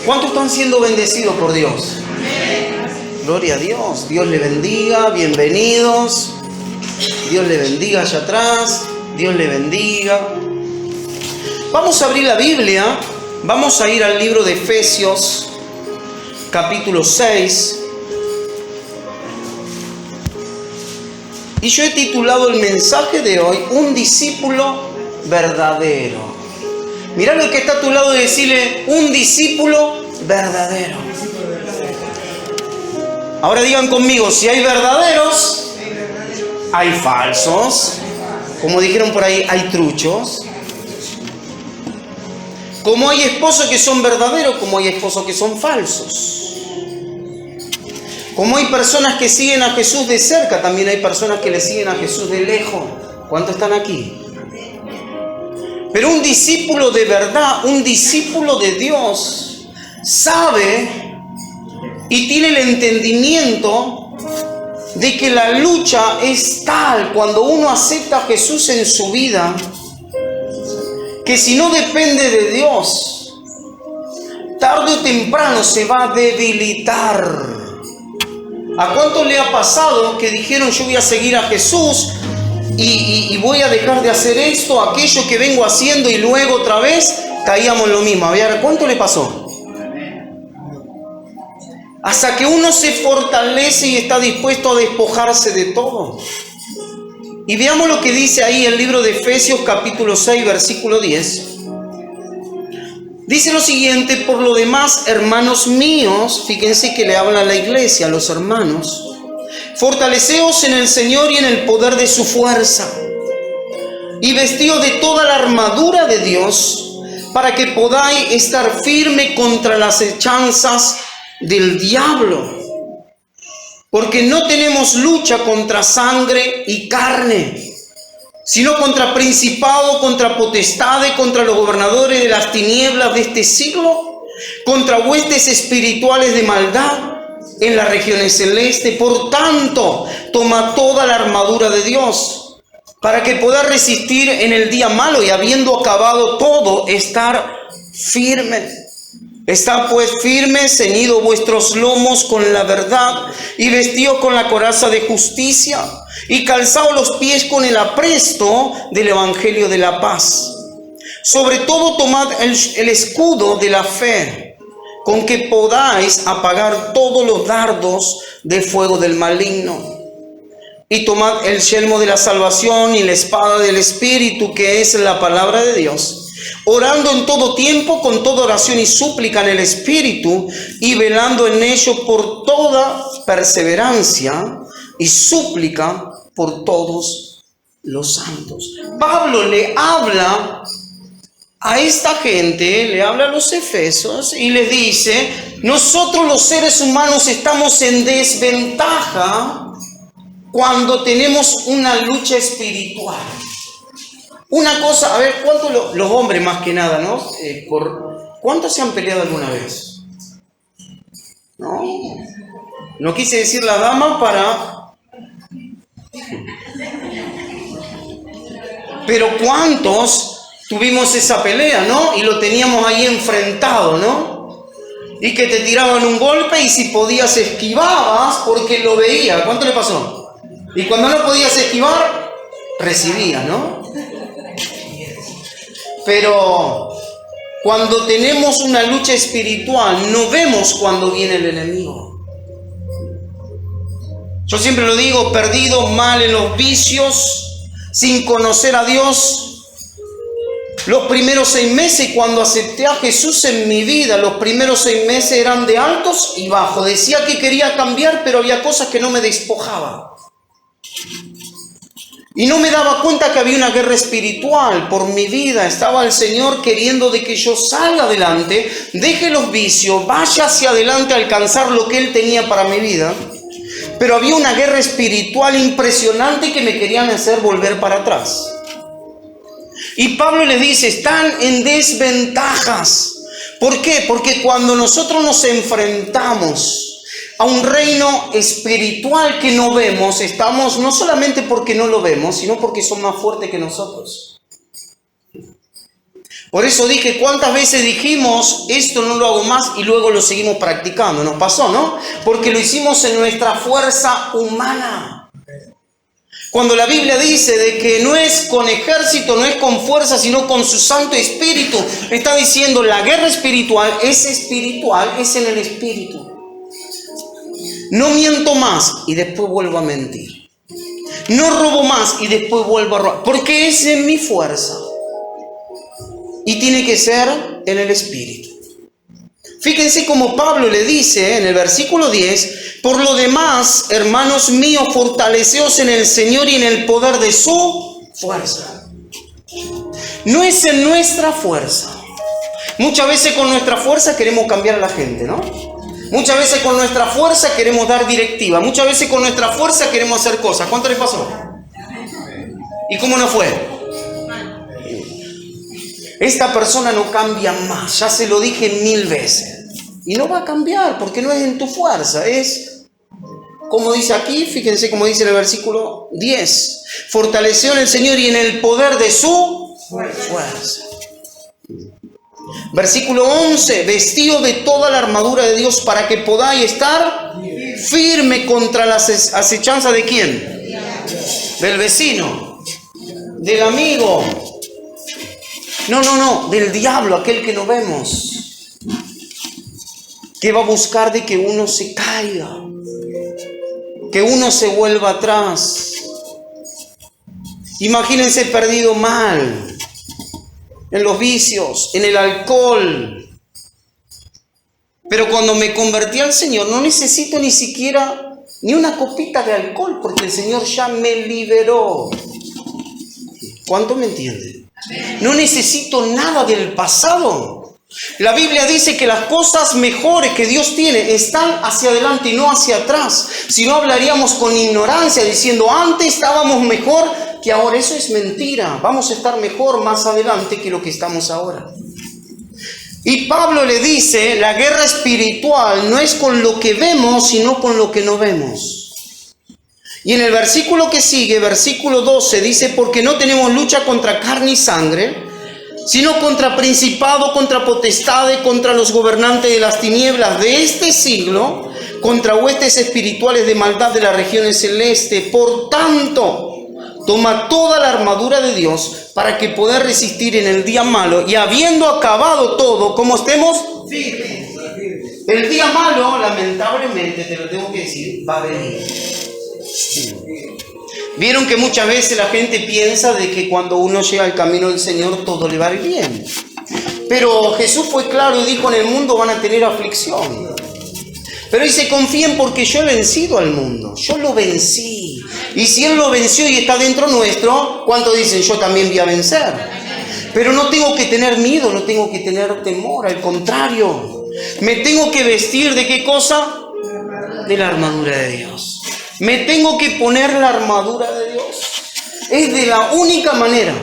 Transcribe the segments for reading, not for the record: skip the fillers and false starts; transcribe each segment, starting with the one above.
¿Cuántos están siendo bendecidos por Dios? Gloria a Dios. Dios le bendiga, bienvenidos. Dios le bendiga allá atrás. Dios le bendiga. Vamos a abrir la Biblia. Vamos a ir al libro de Efesios, capítulo 6. Y yo he titulado el mensaje de hoy, Un discípulo verdadero. Mirá lo que está a tu lado y decirle, un discípulo verdadero. Ahora digan conmigo, si hay verdaderos, hay falsos. Como dijeron por ahí, hay truchos. Como hay esposos que son verdaderos, como hay esposos que son falsos. Como hay personas que siguen a Jesús de cerca, también hay personas que le siguen a Jesús de lejos. ¿Cuántos están aquí? Pero un discípulo de verdad, un discípulo de Dios, sabe y tiene el entendimiento de que la lucha es tal cuando uno acepta a Jesús en su vida, que si no depende de Dios, tarde o temprano se va a debilitar. ¿A cuánto le ha pasado que dijeron yo voy a seguir a Jesús y voy a dejar de hacer esto, aquello que vengo haciendo y luego otra vez caíamos en lo mismo? A ver, ¿cuánto le pasó? Hasta que uno se fortalece y está dispuesto a despojarse de todo. Y veamos lo que dice ahí el libro de Efesios capítulo 6 versículo 10. Dice lo siguiente: por lo demás, hermanos míos, fíjense que le habla a la iglesia, a los hermanos, fortaleceos en el Señor y en el poder de su fuerza, y vestidos de toda la armadura de Dios, para que podáis estar firme contra las hechanzas del diablo. Porque no tenemos lucha contra sangre y carne, sino contra principados, contra potestades, contra los gobernadores de las tinieblas de este siglo, contra huestes espirituales de maldad en las regiones celestes. Por tanto, toma toda la armadura de Dios, para que pueda resistir en el día malo y habiendo acabado todo, estar firme. Está pues firme, ceñido vuestros lomos con la verdad y vestidos con la coraza de justicia y calzados los pies con el apresto del evangelio de la paz. Sobre todo tomad el escudo de la fe, con que podáis apagar todos los dardos de fuego del maligno. Y tomad el yelmo de la salvación y la espada del Espíritu, que es la palabra de Dios, orando en todo tiempo con toda oración y súplica en el Espíritu, y velando en ello por toda perseverancia y súplica por todos los santos. Pablo le habla a esta gente, le habla a los efesios y les dice: nosotros los seres humanos estamos en desventaja cuando tenemos una lucha espiritual. Una cosa, a ver, ¿cuántos los hombres más que nada, ¿no? ¿Cuántos se han peleado alguna vez? ¿No? No quise decir la dama para... Pero ¿cuántos tuvimos esa pelea, no? Y lo teníamos ahí enfrentado, ¿no? Y que te tiraban un golpe y si podías esquivabas porque lo veía. ¿Cuánto le pasó? Y cuando no podías esquivar, recibías, ¿no? Pero cuando tenemos una lucha espiritual, no vemos cuando viene el enemigo. Yo siempre lo digo, perdido mal en los vicios, sin conocer a Dios. Los primeros 6 meses, cuando acepté a Jesús en mi vida, los primeros 6 meses eran de altos y bajos. Decía que quería cambiar, pero había cosas que no me despojaba. Y no me daba cuenta que había una guerra espiritual por mi vida. Estaba el Señor queriendo de que yo salga adelante, deje los vicios, vaya hacia adelante a alcanzar lo que Él tenía para mi vida. Pero había una guerra espiritual impresionante que me querían hacer volver para atrás. Y Pablo les dice, están en desventajas. ¿Por qué? Porque cuando nosotros nos enfrentamos a un reino espiritual que no vemos, estamos no solamente porque no lo vemos, sino porque son más fuertes que nosotros. Por eso dije, ¿cuántas veces dijimos, esto no lo hago más y luego lo seguimos practicando? Nos pasó, ¿no? Porque lo hicimos en nuestra fuerza humana. Cuando la Biblia dice de que no es con ejército, no es con fuerza, sino con su Santo Espíritu, está diciendo la guerra espiritual, es en el Espíritu. No miento más y después vuelvo a mentir. No robo más y después vuelvo a robar, porque es en mi fuerza. Y tiene que ser en el Espíritu. Fíjense como Pablo le dice en el versículo 10, por lo demás, hermanos míos, fortaleceos en el Señor y en el poder de su fuerza. No es en nuestra fuerza. Muchas veces con nuestra fuerza queremos cambiar a la gente, ¿no? Muchas veces con nuestra fuerza queremos dar directiva. Muchas veces con nuestra fuerza queremos hacer cosas. ¿Cuánto les pasó? ¿Y cómo no fue? Esta persona no cambia más, ya se lo dije 1000 veces. Y no va a cambiar porque no es en tu fuerza, es como dice aquí, fíjense como dice en el versículo 10. Fortaleció en el Señor y en el poder de su fuerza. Versículo 11, vestido de toda la armadura de Dios para que podáis estar firme contra las acechanzas de ¿quién? Del vecino, del amigo. No, del diablo, aquel que no vemos, que va a buscar de que uno se caiga, que uno se vuelva atrás. Imagínense perdido mal, en los vicios, en el alcohol. Pero cuando me convertí al Señor, no necesito ni siquiera ni una copita de alcohol, porque el Señor ya me liberó. ¿Cuánto me entienden? No necesito nada del pasado. La Biblia dice que las cosas mejores que Dios tiene están hacia adelante y no hacia atrás. Si no, hablaríamos con ignorancia diciendo antes estábamos mejor que ahora. Eso es mentira. Vamos a estar mejor más adelante que lo que estamos ahora. Y Pablo le dice, la guerra espiritual no es con lo que vemos, sino con lo que no vemos. Y en el versículo que sigue, versículo 12, dice, porque no tenemos lucha contra carne y sangre, sino contra principado, contra potestades, contra los gobernantes de las tinieblas de este siglo, contra huestes espirituales de maldad de las regiones celestes. Por tanto, toma toda la armadura de Dios para que pueda resistir en el día malo, y habiendo acabado todo, ¿cómo estemos? Firmes. El día malo, lamentablemente, te lo tengo que decir, va a venir. Vieron que muchas veces la gente piensa de que cuando uno llega al camino del Señor todo le va a ir bien. Pero Jesús fue claro y dijo, en el mundo van a tener aflicción. Pero dice, confíen porque yo he vencido al mundo. Yo lo vencí. Y si Él lo venció y está dentro nuestro, ¿cuántos dicen yo también voy a vencer? Pero no tengo que tener miedo, no tengo que tener temor. Al contrario, me tengo que vestir ¿de qué cosa? De la armadura de Dios. Me tengo que poner la armadura de Dios. Es de la única manera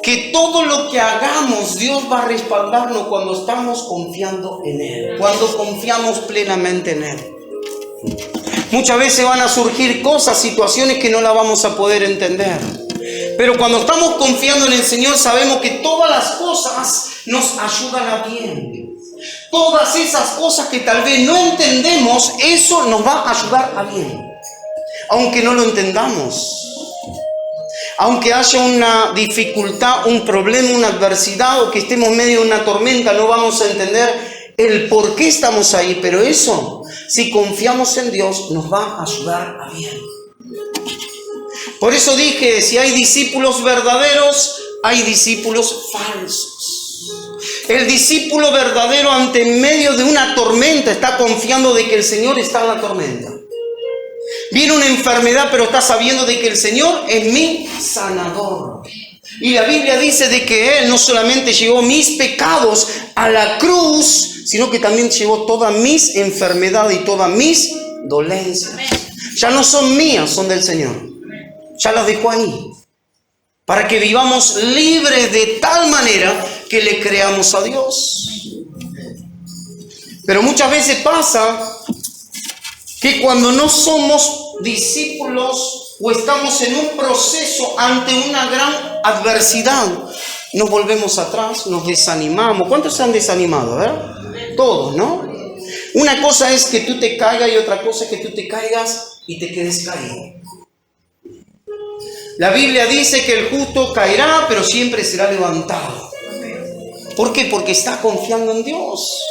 que todo lo que hagamos, Dios va a respaldarnos cuando estamos confiando en Él, cuando confiamos plenamente en Él. Muchas veces van a surgir cosas, situaciones que no las vamos a poder entender. Pero cuando estamos confiando en el Señor, sabemos que todas las cosas nos ayudan a bien. Todas esas cosas que tal vez no entendemos, eso nos va a ayudar a bien. Aunque no lo entendamos. Aunque haya una dificultad, un problema, una adversidad, o que estemos en medio de una tormenta, no vamos a entender el por qué estamos ahí. Pero eso, si confiamos en Dios, nos va a ayudar a bien. Por eso dije, si hay discípulos verdaderos, hay discípulos falsos. El discípulo verdadero ante medio de una tormenta está confiando de que el Señor está en la tormenta. Viene una enfermedad, pero está sabiendo de que el Señor es mi sanador. Y la Biblia dice de que Él no solamente llevó mis pecados a la cruz, sino que también llevó todas mis enfermedades y todas mis dolencias. Ya no son mías, son del Señor. Ya las dejó ahí. Para que vivamos libres de tal manera que le creamos a Dios. Pero muchas veces pasa que cuando no somos discípulos o estamos en un proceso ante una gran adversidad, nos volvemos atrás, nos desanimamos. ¿Cuántos se han desanimado? A ver, todos, ¿no? Una cosa es que tú te caigas y otra cosa es que tú te caigas y te quedes caído. La Biblia dice que el justo caerá, pero siempre será levantado. ¿Por qué? Porque está confiando en Dios.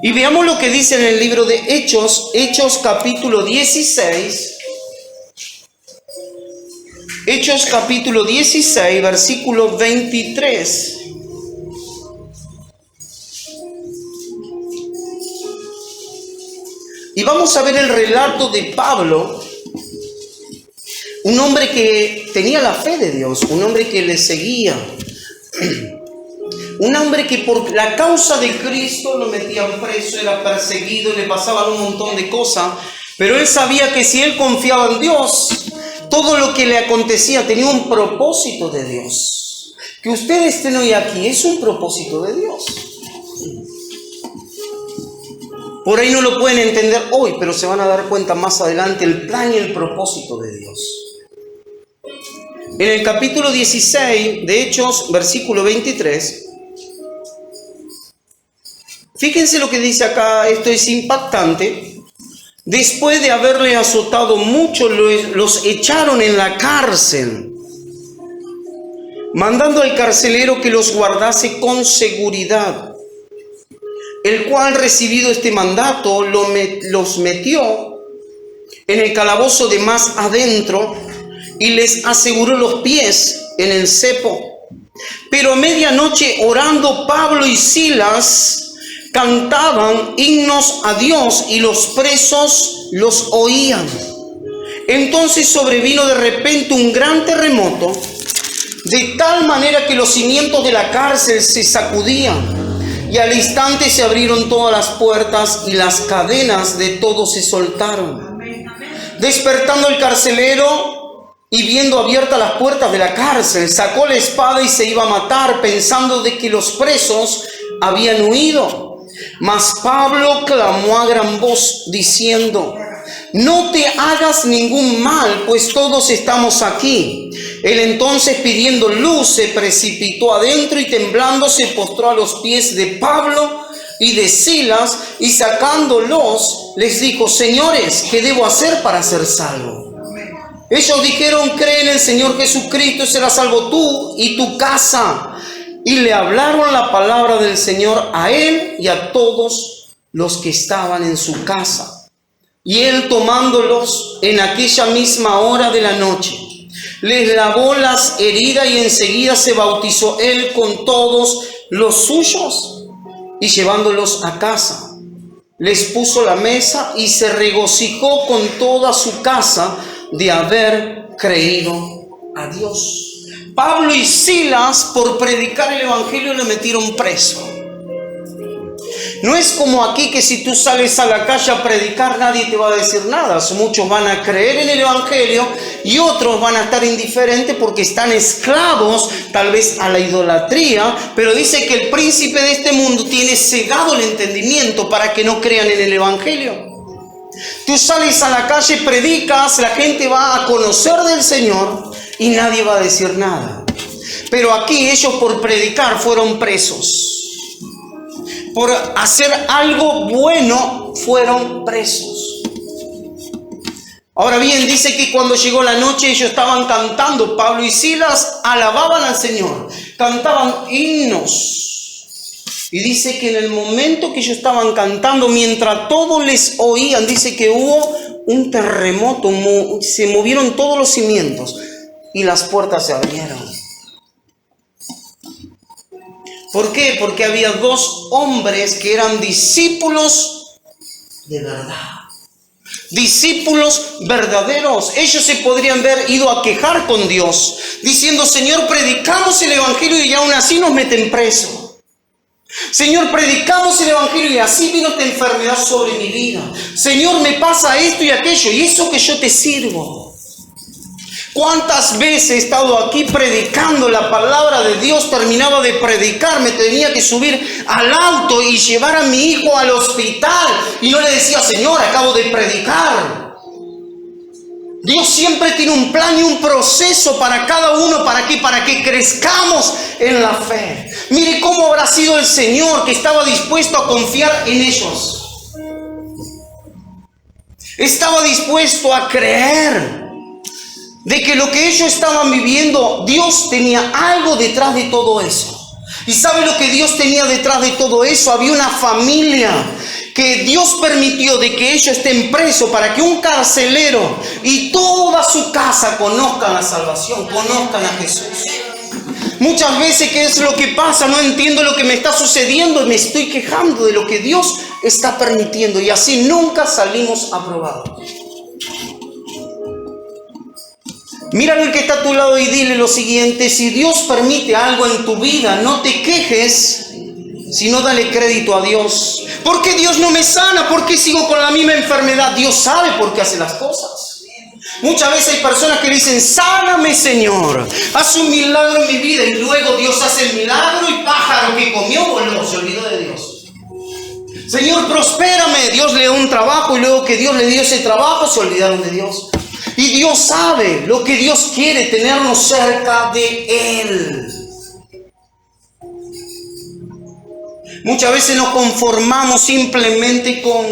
Y veamos lo que dice en el libro de Hechos, Hechos capítulo 16. Hechos capítulo 16, versículo 23. Y vamos a ver el relato de Pablo, un hombre que tenía la fe de Dios, un hombre que le seguía, un hombre que por la causa de Cristo lo metían preso, era perseguido, le pasaban un montón de cosas, pero él sabía que si él confiaba en Dios, todo lo que le acontecía tenía un propósito de Dios. Que ustedes estén hoy aquí es un propósito de Dios. Por ahí no lo pueden entender hoy, pero se van a dar cuenta más adelante el plan y el propósito de Dios. En el capítulo 16 de Hechos, versículo 23, fíjense lo que dice acá, esto es impactante. Después de haberle azotado mucho, los echaron en la cárcel, mandando al carcelero que los guardase con seguridad, el cual, recibido este mandato, los metió en el calabozo de más adentro y les aseguró los pies en el cepo. Pero a medianoche, orando, Pablo y Silas cantaban himnos a Dios y los presos los oían. Entonces sobrevino de repente un gran terremoto, de tal manera que los cimientos de la cárcel se sacudían, y al instante se abrieron todas las puertas y las cadenas de todos se soltaron. Despertando el carcelero y viendo abiertas las puertas de la cárcel, sacó la espada y se iba a matar, pensando de que los presos habían huido. Mas Pablo clamó a gran voz diciendo: no te hagas ningún mal, pues todos estamos aquí. Él entonces, pidiendo luz, se precipitó adentro y temblando se postró a los pies de Pablo y de Silas, y sacándolos les dijo: señores, ¿qué debo hacer para ser salvo? Ellos dijeron: cree en el Señor Jesucristo y serás salvo tú y tu casa. Y le hablaron la palabra del Señor a él y a todos los que estaban en su casa. Y él, tomándolos en aquella misma hora de la noche, les lavó las heridas y enseguida se bautizó él con todos los suyos. Y llevándolos a casa, les puso la mesa y se regocijó con toda su casa de haber creído a Dios. Pablo y Silas, por predicar el evangelio, le metieron preso. No es como aquí que si tú sales a la calle a predicar nadie te va a decir nada. Muchos van a creer en el evangelio y otros van a estar indiferentes porque están esclavos tal vez a la idolatría. Pero dice que el príncipe de este mundo tiene cegado el entendimiento para que no crean en el evangelio. Tú sales a la calle, predicas, la gente va a conocer del Señor y nadie va a decir nada. Pero aquí ellos, por predicar, fueron presos. Por hacer algo bueno fueron presos. Ahora bien, dice que cuando llegó la noche ellos estaban cantando. Pablo y Silas alababan al Señor, cantaban himnos. Y dice que en el momento que ellos estaban cantando, mientras todos les oían, dice que hubo un terremoto, se movieron todos los cimientos y las puertas se abrieron. ¿Por qué? Porque había dos hombres que eran discípulos de verdad. Discípulos verdaderos. Ellos se podrían haber ido a quejar con Dios, diciendo: Señor, predicamos el evangelio y aún así nos meten preso. Señor, predicamos el evangelio y así vino esta enfermedad sobre mi vida. Señor, me pasa esto y aquello, y eso que yo te sirvo. ¿Cuántas veces he estado aquí predicando la palabra de Dios? Terminaba de predicar, me tenía que subir al auto y llevar a mi hijo al hospital. Y no le decía: Señor, acabo de predicar. Dios siempre tiene un plan y un proceso para cada uno. ¿Para qué? Para que crezcamos en la fe. Mire cómo habrá sido el Señor que estaba dispuesto a confiar en ellos. Estaba dispuesto a creer de que lo que ellos estaban viviendo, Dios tenía algo detrás de todo eso. ¿Y sabe lo que Dios tenía detrás de todo eso? Había una familia que Dios permitió de que ellos estén presos para que un carcelero y toda su casa conozcan la salvación, conozcan a Jesús. Muchas veces, ¿qué es lo que pasa? No entiendo lo que me está sucediendo y me estoy quejando de lo que Dios está permitiendo, y así nunca salimos aprobados. Míralo el que está a tu lado y dile lo siguiente: si Dios permite algo en tu vida, no te quejes, sino dale crédito a Dios. ¿Por qué Dios no me sana? ¿Por qué sigo con la misma enfermedad? Dios sabe por qué hace las cosas. Muchas veces hay personas que dicen: sáname, Señor, haz un milagro en mi vida, y luego Dios hace el milagro y pájaro que comió voló, se olvidó de Dios. Señor, prospérame, Dios le dio un trabajo, y luego que Dios le dio ese trabajo se olvidaron de Dios. Y Dios sabe lo que Dios quiere, tenernos cerca de Él. Muchas veces nos conformamos simplemente con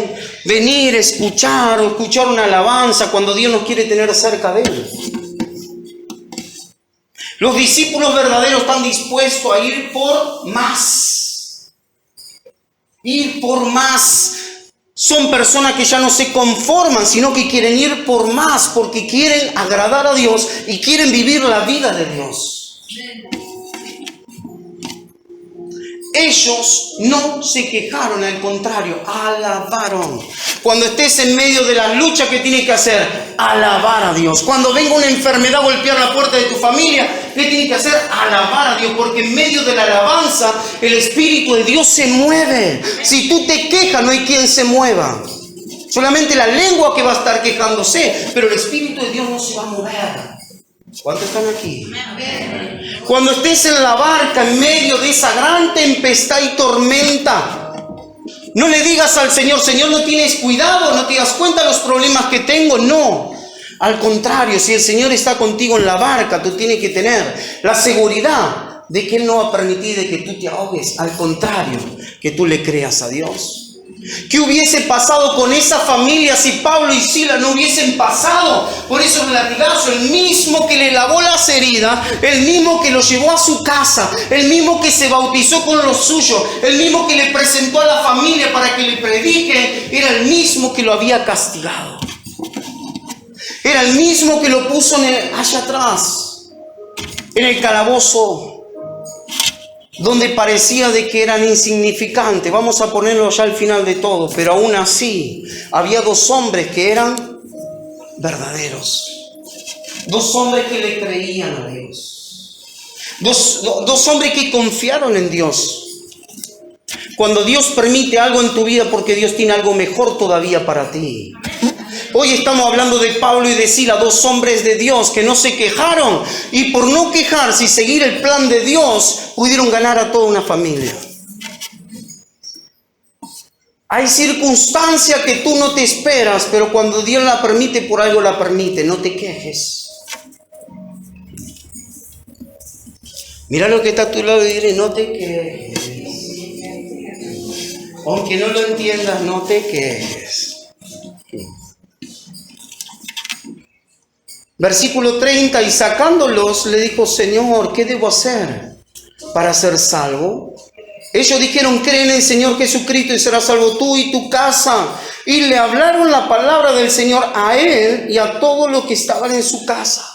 venir, escuchar o escuchar una alabanza cuando Dios nos quiere tener cerca de Él. Los discípulos verdaderos están dispuestos a ir por más. Ir por más. Son personas que ya no se conforman, sino que quieren ir por más, porque quieren agradar a Dios y quieren vivir la vida de Dios. Ellos no se quejaron, al contrario, alabaron. Cuando estés en medio de las luchas, ¿qué tienes que hacer? Alabar a Dios. Cuando venga una enfermedad a golpear la puerta de tu familia, ¿qué tienes que hacer? Alabar a Dios, porque en medio de la alabanza el Espíritu de Dios se mueve. Si tú te quejas, no hay quien se mueva. Solamente la lengua que va a estar quejándose, pero el Espíritu de Dios no se va a mover. ¿Cuántos están aquí? Cuando estés en la barca en medio de esa gran tempestad y tormenta, no le digas al Señor: Señor, ¿no tienes cuidado? ¿No te das cuenta de los problemas que tengo? No. Al contrario, si el Señor está contigo en la barca, tú tienes que tener la seguridad de que Él no va a permitir de que tú te ahogues. Al contrario, que tú le creas a Dios. ¿Qué hubiese pasado con esa familia si Pablo y Silas no hubiesen pasado por esos latigazos? El mismo que le lavó las heridas, el mismo que los llevó a su casa, el mismo que se bautizó con los suyos, el mismo que le presentó a la familia para que le prediquen, era el mismo que lo había castigado. Era el mismo que lo puso allá atrás, en el calabozo, donde parecía de que eran insignificantes. Vamos a ponerlo ya al final de todo, pero aún así había dos hombres que eran verdaderos, dos hombres que le creían a Dios, dos hombres que confiaron en Dios. Cuando Dios permite algo en tu vida, porque Dios tiene algo mejor todavía para ti. Hoy estamos hablando de Pablo y de Silas, dos hombres de Dios que no se quejaron, y por no quejarse y seguir el plan de Dios, pudieron ganar a toda una familia. Hay circunstancias que tú no te esperas, pero cuando Dios la permite, por algo la permite. No te quejes. Mira lo que está a tu lado y dile: no te quejes. Aunque no lo entiendas, no te quejes. Versículo 30, y sacándolos le dijo: Señor, ¿qué debo hacer para ser salvo? Ellos dijeron: cree en el Señor Jesucristo y serás salvo tú y tu casa. Y le hablaron la palabra del Señor a él y a todos los que estaban en su casa.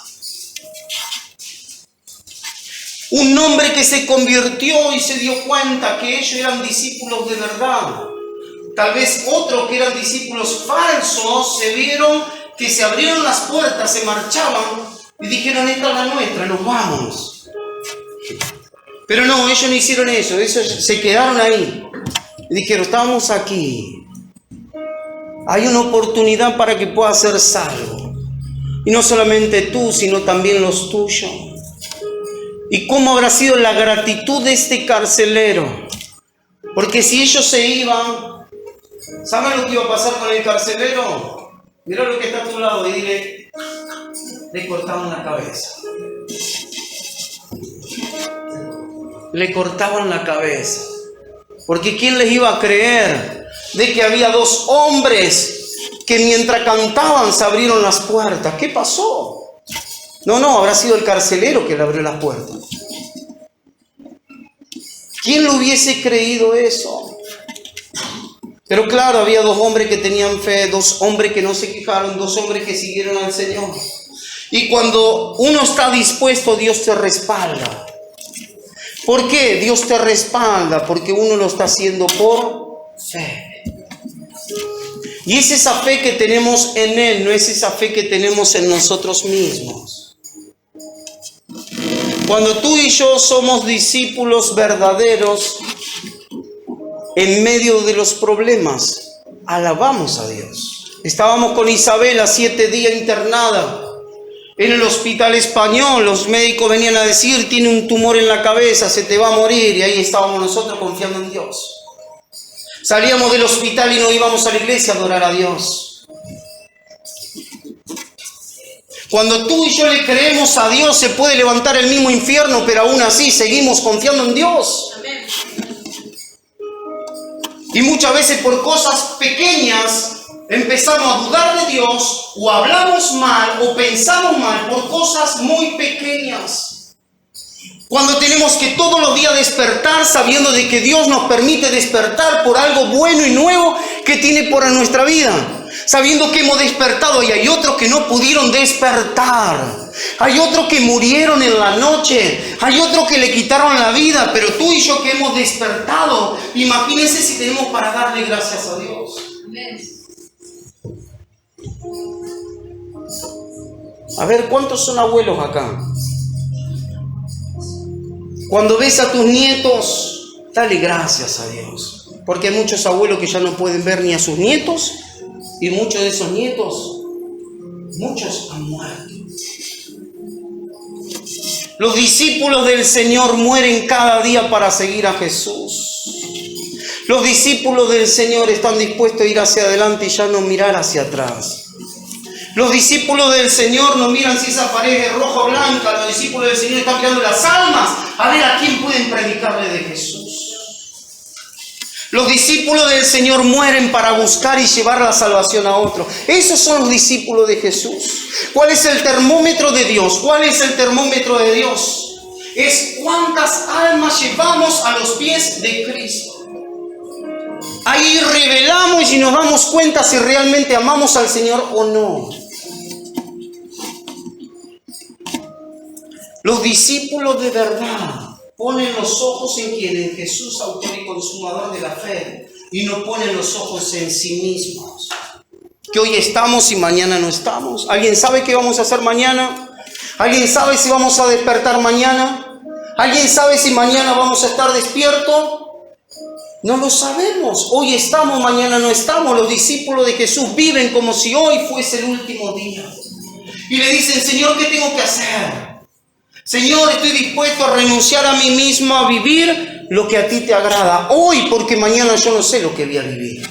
Un hombre que se convirtió y se dio cuenta que ellos eran discípulos de verdad. Tal vez otros que eran discípulos falsos se vieron que se abrieron las puertas, se marchaban y dijeron: esta es la nuestra, nos vamos. Pero no, ellos no hicieron eso, ellos se quedaron ahí. Y dijeron: estamos aquí. Hay una oportunidad para que puedas ser salvo. Y no solamente tú, sino también los tuyos. ¿Y cómo habrá sido la gratitud de este carcelero? Porque si ellos se iban, ¿saben lo que iba a pasar con el carcelero? Mira lo que está a tu lado y dile: le cortaban la cabeza. Le cortaban la cabeza. Porque ¿quién les iba a creer de que había dos hombres que mientras cantaban se abrieron las puertas? ¿Qué pasó? No, habrá sido el carcelero que le abrió las puertas. ¿Quién le hubiese creído eso? Pero claro, había dos hombres que tenían fe, dos hombres que no se quejaron, dos hombres que siguieron al Señor. Y cuando uno está dispuesto, Dios te respalda. ¿Por qué Dios te respalda? Porque uno lo está haciendo por fe. Y es esa fe que tenemos en Él, no es esa fe que tenemos en nosotros mismos. Cuando tú y yo somos discípulos verdaderos, en medio de los problemas, alabamos a Dios. Estábamos con Isabela 7 días internada en el hospital español. Los médicos venían a decir, tiene un tumor en la cabeza, se te va a morir. Y ahí estábamos nosotros confiando en Dios. Salíamos del hospital y no íbamos a la iglesia a adorar a Dios. Cuando tú y yo le creemos a Dios, se puede levantar el mismo infierno, pero aún así seguimos confiando en Dios. Amén. Y muchas veces por cosas pequeñas empezamos a dudar de Dios, o hablamos mal, o pensamos mal por cosas muy pequeñas. Cuando tenemos que todos los días despertar sabiendo de que Dios nos permite despertar por algo bueno y nuevo que tiene para nuestra vida. Sabiendo que hemos despertado y hay otros que no pudieron despertar. Hay otros que murieron en la noche. Hay otros que le quitaron la vida. Pero tú y yo que hemos despertado, imagínense si tenemos para darle gracias a Dios. A ver, ¿cuántos son abuelos acá? Cuando ves a tus nietos, dale gracias a Dios. Porque hay muchos abuelos que ya no pueden ver ni a sus nietos. Y muchos de esos nietos, muchos han muerto. Los discípulos del Señor mueren cada día para seguir a Jesús. Los discípulos del Señor están dispuestos a ir hacia adelante y ya no mirar hacia atrás. Los discípulos del Señor no miran si esa pared es roja o blanca. Los discípulos del Señor están mirando las almas a ver a quién pueden predicarle de Jesús. Los discípulos del Señor mueren para buscar y llevar la salvación a otros. Esos son los discípulos de Jesús. ¿Cuál es el termómetro de Dios? ¿Cuál es el termómetro de Dios? Es cuántas almas llevamos a los pies de Cristo. Ahí revelamos y nos damos cuenta si realmente amamos al Señor o no. Los discípulos de verdad ponen los ojos en quien, en Jesús, autor y consumador de la fe, y no ponen los ojos en sí mismos. Que hoy estamos y mañana no estamos. ¿Alguien sabe qué vamos a hacer mañana? ¿Alguien sabe si vamos a despertar mañana? ¿Alguien sabe si mañana vamos a estar despiertos? No lo sabemos. Hoy estamos, mañana no estamos. Los discípulos de Jesús viven como si hoy fuese el último día. Y le dicen, Señor, ¿qué tengo que hacer? Señor, estoy dispuesto a renunciar a mí mismo, a vivir lo que a ti te agrada. Hoy, porque mañana yo no sé lo que voy a vivir.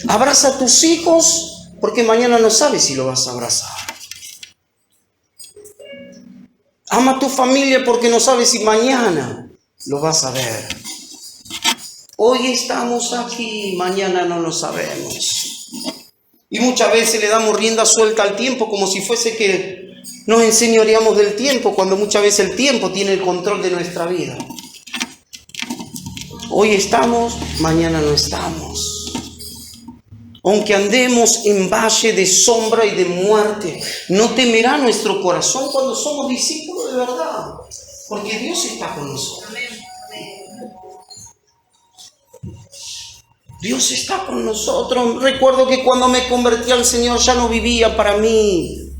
Abraza a tus hijos, porque mañana no sabes si lo vas a abrazar. Ama a tu familia, porque no sabes si mañana lo vas a ver. Hoy estamos aquí, mañana no lo sabemos. Y muchas veces le damos rienda suelta al tiempo como si fuese que nos enseñoreamos del tiempo, cuando muchas veces el tiempo tiene el control de nuestra vida. Hoy estamos, mañana no estamos. Aunque andemos en valle de sombra y de muerte, no temerá nuestro corazón cuando somos discípulos de verdad, porque Dios está con nosotros. Dios está con nosotros. Recuerdo que cuando me convertí al Señor ya no vivía para mí.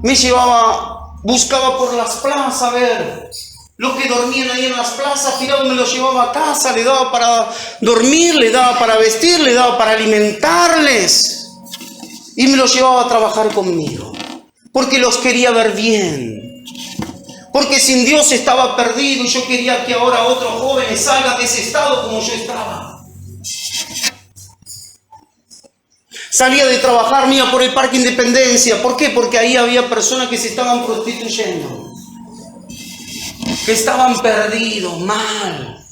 Me llevaba, buscaba por las plazas a ver los que dormían ahí en las plazas, tirado me los llevaba a casa, le daba para dormir, le daba para vestir, le daba para alimentarles. Y me los llevaba a trabajar conmigo, porque los quería ver bien. Porque sin Dios estaba perdido y yo quería que ahora otros jóvenes salgan de ese estado como yo estaba. Salía de trabajar, me iba por el Parque Independencia. ¿Por qué? Porque ahí había personas que se estaban prostituyendo, que estaban perdidos, mal.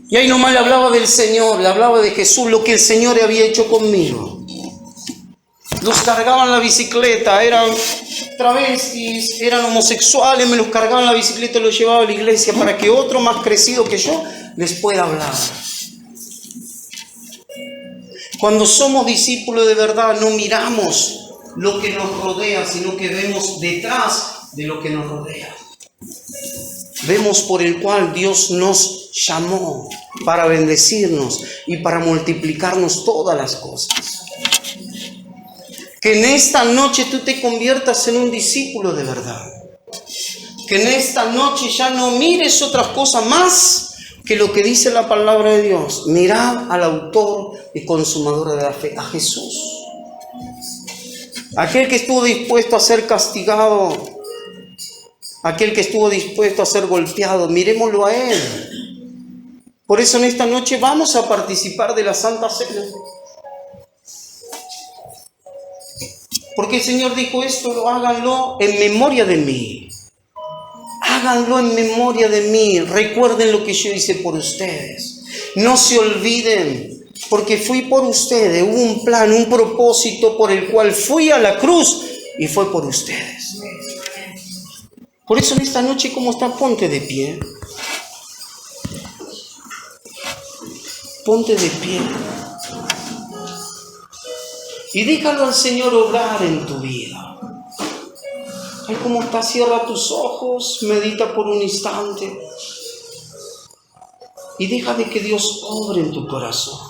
Y ahí nomás le hablaba del Señor, le hablaba de Jesús, lo que el Señor había hecho conmigo. Los cargaban la bicicleta, eran travestis, eran homosexuales, me los cargaban la bicicleta y los llevaba a la iglesia para que otro más crecido que yo les pueda hablar. Cuando somos discípulos de verdad, no miramos lo que nos rodea, sino que vemos detrás de lo que nos rodea. Vemos por el cual Dios nos llamó para bendecirnos y para multiplicarnos todas las cosas. Que en esta noche tú te conviertas en un discípulo de verdad. Que en esta noche ya no mires otras cosas más que lo que dice la palabra de Dios. Mirad al autor y consumador de la fe, a Jesús. Aquel que estuvo dispuesto a ser castigado, aquel que estuvo dispuesto a ser golpeado, miremoslo a Él. Por eso en esta noche vamos a participar de la Santa Cena. Porque el Señor dijo esto, háganlo en memoria de mí. Háganlo en memoria de mí. Recuerden lo que yo hice por ustedes. No se olviden, porque fui por ustedes. Hubo un plan, un propósito por el cual fui a la cruz y fue por ustedes. Por eso en esta noche, ¿cómo está? Ponte de pie. Ponte de pie. Y déjalo al Señor obrar en tu vida. Ay, cómo está, cierra tus ojos, medita por un instante. Y deja de que Dios obre en tu corazón.